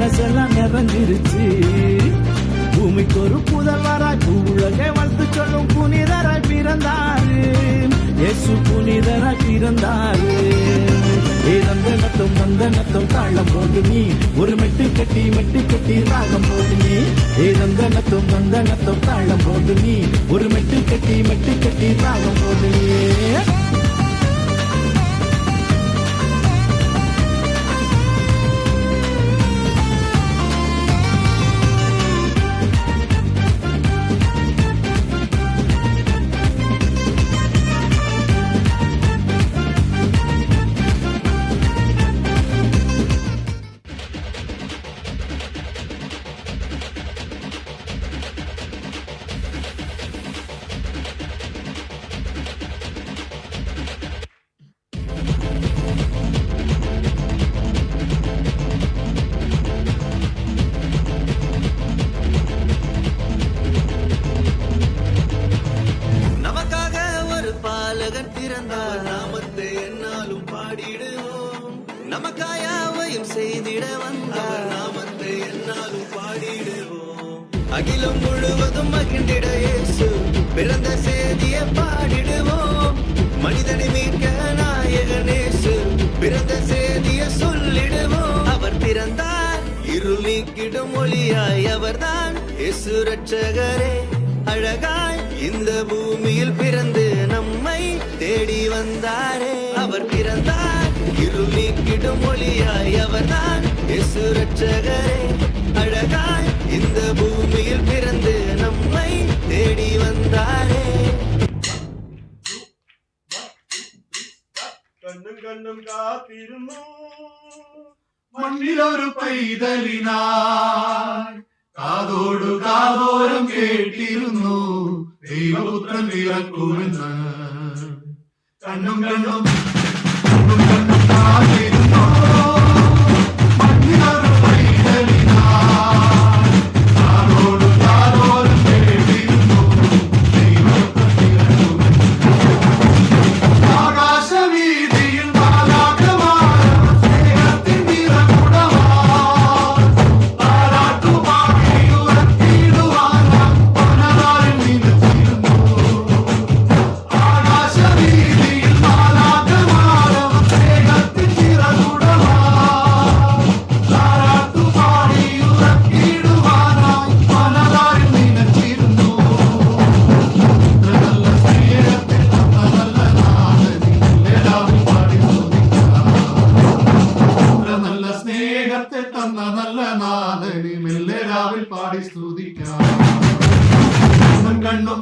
மனசெல்லாம் நிறைஞ்சிருச்சு. பூமிக்கு ஒரு புதல்வராய் பூவுலகை வாழ்த்து சொல்லும் புனிதராய் பிறந்தாரு. இயேசு புனிதராய் பிறந்தாரு. நந்தனத்தும் தாளம் போது நீ ஒரு மெட்டு கட்டி ராகம் போது நீ. நந்தனத்தும் தாளம் போது நீ ஒரு மெட்டு கட்டி ராகம் போது நீ. பிறந்தார் நாமத்தை என்னாலும் பாடிடுவோம். நமக்காயாவையும் செய்திட வந்தார் நாமத்தை என்னாலும் பாடிடுவோம். அகிலம் முழுவதும் மகிழ்ந்திட இயேசு பிறந்த செய்தியை பாடிடுவோம். மனிதனை மீட்க நாயகன் இயேசு பிறந்த செய்தியை சொல்லிடுவோம். அவர் பிறந்தார் இருள் நீக்கிடும் ஒளியாய். அவர்தான் இயேசு ரட்சகரே. அழகாய் இந்த பூமியில் பிறந்து நம்மை தேடி வந்தாரே. அவர் பிறந்தார் இருள் நீக்கிடும் ஒளியாய். அவர்தான் இயேசு ரட்சகரே. அழகாய் இந்த பூமியில் பிறந்து நம்மை தேடி வந்தாரே. கண்ணும் கண்ணும் காத்திருந்தோ மண்ணில் ஒரு പൈതലിനായി കാതോടു കാതോരം കേട്ടിരുന്നു ദൈവപുത്രൻ പിറക്കുമെന്ന്. കണ്ണും കണ്ണും കണ്ണും കണ്ണും കാത്തിരുന്നു മണ്ണിലൊരു പൈതലിനായി കാതോടു കാതോരം കേട്ടിരുന്നു ദൈവപുത്രൻ പിറക്കുമെന്ന്. ആകാശവീതിയിൽ തന്ന നല്ല നാഥനെ മെല്ലെ രാവിൽ പാടി സ്തുതിക്കാം. കണ്ണും